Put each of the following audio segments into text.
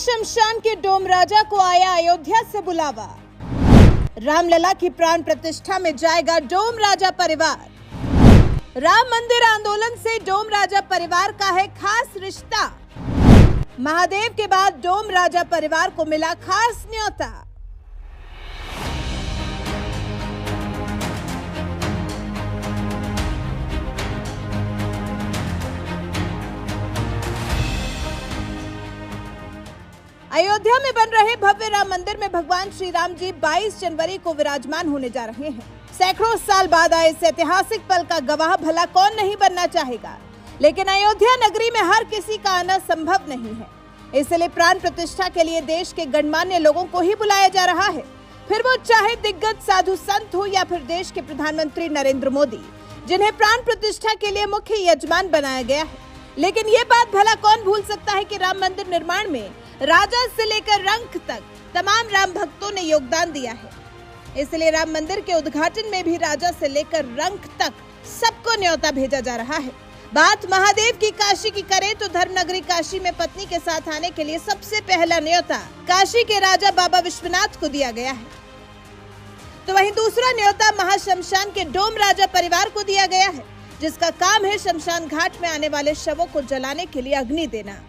महाशमशान के डोम राजा को आया अयोध्या से बुलावा। रामलला की प्राण प्रतिष्ठा में जाएगा डोम राजा परिवार। राम मंदिर आंदोलन से डोम राजा परिवार का है खास रिश्ता। महादेव के बाद डोम राजा परिवार को मिला खास न्योता। अयोध्या में बन रहे भव्य राम मंदिर में भगवान श्री राम जी 22 जनवरी को विराजमान होने जा रहे हैं। सैकड़ों साल बाद आए इस ऐतिहासिक पल का गवाह भला कौन नहीं बनना चाहेगा, लेकिन अयोध्या नगरी में हर किसी का आना संभव नहीं है। इसलिए प्राण प्रतिष्ठा के लिए देश के गणमान्य लोगों को ही बुलाया जा रहा है, फिर वो चाहे दिग्गज साधु संत हो या फिर देश के प्रधानमंत्री नरेंद्र मोदी, जिन्हें प्राण प्रतिष्ठा के लिए मुख्य यजमान बनाया गया है। लेकिन ये बात भला कौन भूल सकता है कि राम मंदिर निर्माण में राजा से लेकर रंक तक तमाम राम भक्तों ने योगदान दिया है। इसलिए राम मंदिर के उद्घाटन में भी राजा से लेकर रंक तक सबको न्योता भेजा जा रहा है। बात महादेव की काशी की करें तो धर्मनगरी काशी में पत्नी के साथ आने के लिए सबसे पहला न्योता काशी के राजा बाबा विश्वनाथ को दिया गया है, तो वहीं दूसरा न्योता महाशमशान के डोम राजा परिवार को दिया गया है, जिसका काम है शमशान घाट में आने वाले शवों को जलाने के लिए अग्नि देना।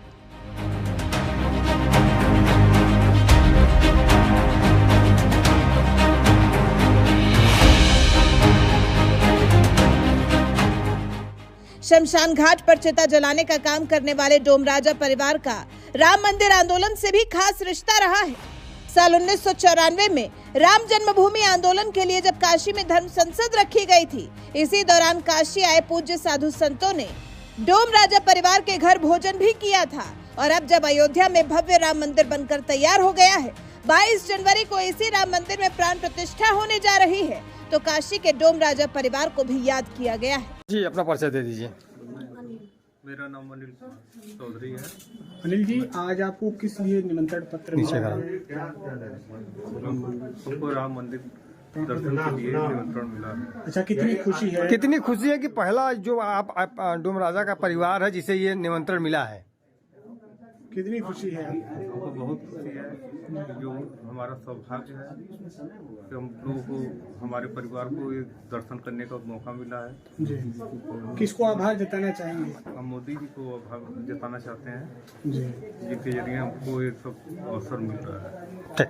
शमशान घाट पर चिता जलाने का काम करने वाले डोम राजा परिवार का राम मंदिर आंदोलन से भी खास रिश्ता रहा है। साल 1994 में राम जन्मभूमि आंदोलन के लिए जब काशी में धर्म संसद रखी गई थी, इसी दौरान काशी आए पूज्य साधु संतों ने डोम राजा परिवार के घर भोजन भी किया था। और अब जब अयोध्या में भव्य राम मंदिर बनकर तैयार हो गया है, 22 जनवरी को इसी राम मंदिर में प्राण प्रतिष्ठा होने जा रही है, तो काशी के डोम राजा परिवार को भी याद किया गया है। जी, अपना परिचय दे दीजिए। मेरा नाम अनिल चौधरी है। अनिल जी, आज आपको किस लिए निमंत्रण पत्र मिला है? हमको राम मंदिर दर्शन के लिए निमंत्रण मिला है। अच्छा, कितनी खुशी है? कितनी खुशी है कि पहला जो आप डोम राजा का परिवार है जिसे ये निमंत्रण मिला है? कितनी खुशी है? हमको बहुत खुशी है, जो हमारा सौभाग्य है कि हम लोगों को, हमारे परिवार को ये दर्शन करने का मौका मिला है। जी, किसको आभार जताना चाहेंगे? हम मोदी जी को आभार जताना चाहते हैं, जी, जिनके जरिए हमको ये सब अवसर मिल रहा है।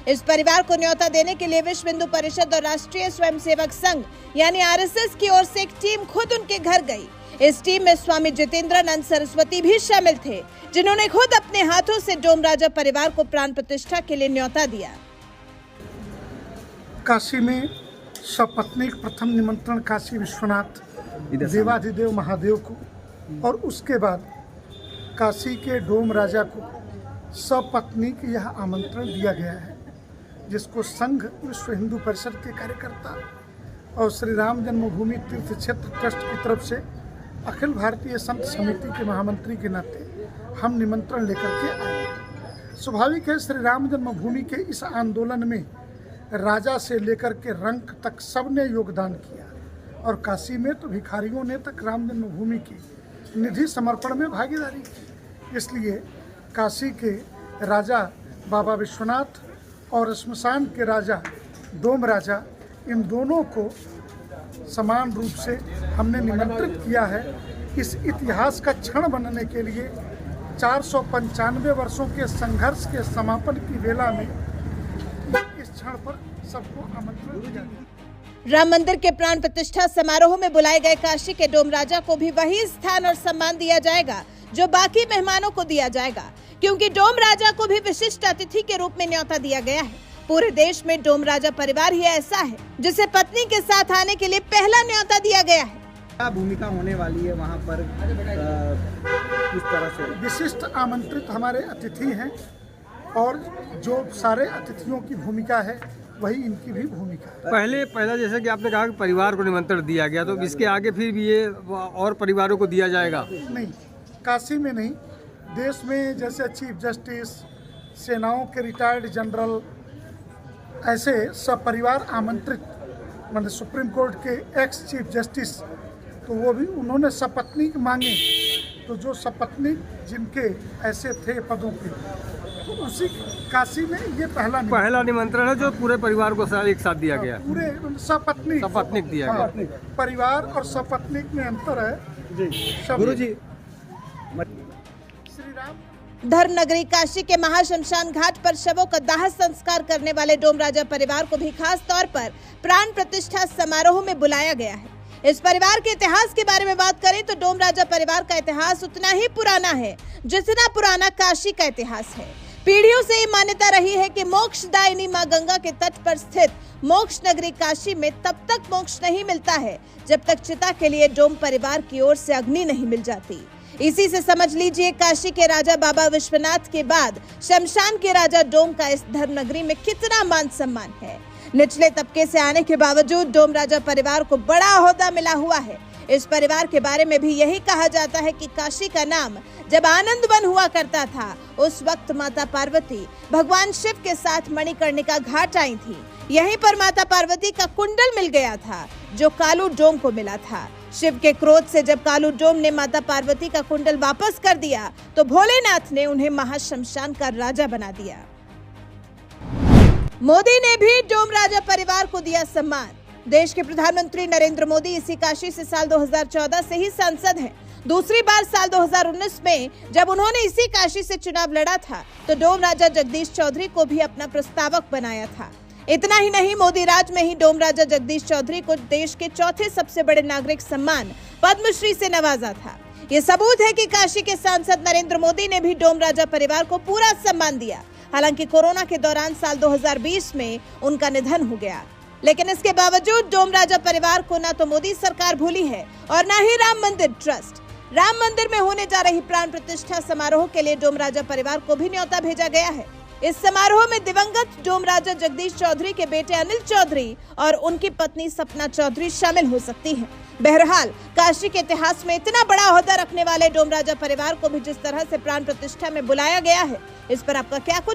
इस परिवार को न्योता देने के लिए विश्व हिंदू परिषद और राष्ट्रीय स्वयंसेवक संघ यानी आरएसएस की ओर से एक टीम खुद उनके घर गई। इस टीम में स्वामी जितेंद्रानंद सरस्वती भी शामिल थे, जिन्होंने खुद अपने हाथों से डोम राजा परिवार को प्राण प्रतिष्ठा के लिए न्योता दिया। काशी में सपत्नीक प्रथम निमंत्रण काशी विश्वनाथ देवाधिदेव महादेव को, और उसके बाद काशी के डोम राजा को सपत्नीक यह आमंत्रण दिया गया है, जिसको संघ विश्व हिंदू परिषद के कार्यकर्ता और श्री राम जन्मभूमि तीर्थ क्षेत्र ट्रस्ट की तरफ से अखिल भारतीय संत समिति के महामंत्री के नाते हम निमंत्रण लेकर के आए। स्वाभाविक है, श्री राम जन्मभूमि के इस आंदोलन में राजा से लेकर के रंक तक सबने योगदान किया, और काशी में तो भिखारियों ने तक राम जन्मभूमि की निधि समर्पण में भागीदारी की। इसलिए काशी के राजा बाबा विश्वनाथ और श्मशान के राजा डोम राजा, इन दोनों को समान रूप से हमने निमंत्रित किया है। इस इतिहास का क्षण बनने के लिए 495 वर्षों के संघर्ष के समापन की वेला में इस क्षण पर सबको आमंत्रण दिया। राम मंदिर के प्राण प्रतिष्ठा समारोह में बुलाए गए काशी के डोम राजा को भी वही स्थान और सम्मान दिया जाएगा जो बाकी मेहमानों को दिया जाएगा, क्योंकि डोम राजा को भी विशिष्ट अतिथि के रूप में न्योता दिया गया है। पूरे देश में डोम राजा परिवार ही ऐसा है जिसे पत्नी के साथ आने के लिए पहला न्योता दिया गया है। क्या भूमिका होने वाली है वहाँ पर? किस तरह से विशिष्ट आमंत्रित हमारे अतिथि हैं, और जो सारे अतिथियों की भूमिका है वही इनकी भी भूमिका है। पहला जैसे कि आपने कहा कि परिवार को निमंत्रण दिया गया, तो इसके आगे फिर भी ये और परिवारों को दिया जाएगा? नहीं, काशी में नहीं, देश में जैसे चीफ जस्टिस, सेनाओं के रिटायर्ड जनरल, ऐसे सपरिवार आमंत्रित, मतलब सुप्रीम कोर्ट के एक्स चीफ जस्टिस, तो वो भी उन्होंने सपत्नी मांगे तो जो सपत्नीक जिनके ऐसे थे पदों पे, तो उसी काशी में ये पहला निमंत्रण है जो पूरे परिवार को एक साथ दिया गया। पूरे सपत्नीक दिया गया। परिवार और सपत्नीक में अंतर है जी। गुरु जी, श्री राम धर्मनगरी काशी के महाशमशान घाट पर शवों का दाह संस्कार करने वाले डोम राजा परिवार को भी खास तौर पर प्राण प्रतिष्ठा समारोह में बुलाया गया है। इस परिवार के इतिहास के बारे में बात करें तो डोम राजा परिवार का इतिहास उतना ही पुराना है जितना पुराना काशी का इतिहास है। पीढ़ियों से ये मान्यता रही है कि मोक्षदायिनी मां गंगा के तट पर स्थित मोक्ष नगरी काशी में तब तक मोक्ष नहीं मिलता है जब तक चिता के लिए डोम परिवार की ओर से अग्नि नहीं मिल जाती। इसी से समझ लीजिए काशी के राजा बाबा विश्वनाथ के बाद शमशान के राजा डोम का इस धर्मनगरी में कितना मान सम्मान है। निचले तबके से आने के बावजूद डोम राजा परिवार को बड़ा ओहदा मिला हुआ है। इस परिवार के बारे में भी यही कहा जाता है कि काशी का नाम जब आनंद वन हुआ करता था उस वक्त माता पार्वती भगवान शिव के साथ मणिकर्णिका घाट आई थी। यहीं पर माता पार्वती का कुंडल मिल गया था जो कालू डोम को मिला था। शिव के क्रोध से जब कालू डोम ने माता पार्वती का कुंडल वापस कर दिया तो भोलेनाथ ने उन्हें महाशमशान का राजा बना दिया। मोदी ने भी डोम राजा परिवार को दिया सम्मान। देश के प्रधानमंत्री नरेंद्र मोदी इसी काशी से साल 2014 से ही सांसद हैं। दूसरी बार साल 2019 में जब उन्होंने इसी काशी से चुनाव लड़ा था तो डोम राजा जगदीश चौधरी को भी अपना प्रस्तावक बनाया था। इतना ही नहीं, मोदी राज में ही डोम राजा जगदीश चौधरी को देश के चौथे सबसे बड़े नागरिक सम्मान पद्मश्री से नवाजा था। ये सबूत है कि काशी के सांसद नरेंद्र मोदी ने भी डोम राजा परिवार को पूरा सम्मान दिया। हालांकि कोरोना के दौरान साल 2020 में उनका निधन हो गया, लेकिन इसके बावजूद डोम राजा परिवार को न तो मोदी सरकार भूली है और न ही राम मंदिर ट्रस्ट। राम मंदिर में होने जा रही प्राण प्रतिष्ठा समारोह के लिए डोम राजा परिवार को भी न्योता भेजा गया है। इस समारोह में दिवंगत डोम राजा जगदीश चौधरी के बेटे अनिल चौधरी और उनकी पत्नी सपना चौधरी शामिल हो सकती हैं। बहरहाल काशी के इतिहास में इतना बड़ा ओहदा रखने वाले डोम राजा परिवार को भी जिस तरह से प्राण प्रतिष्ठा में बुलाया गया है, इस पर आपका क्या कुछ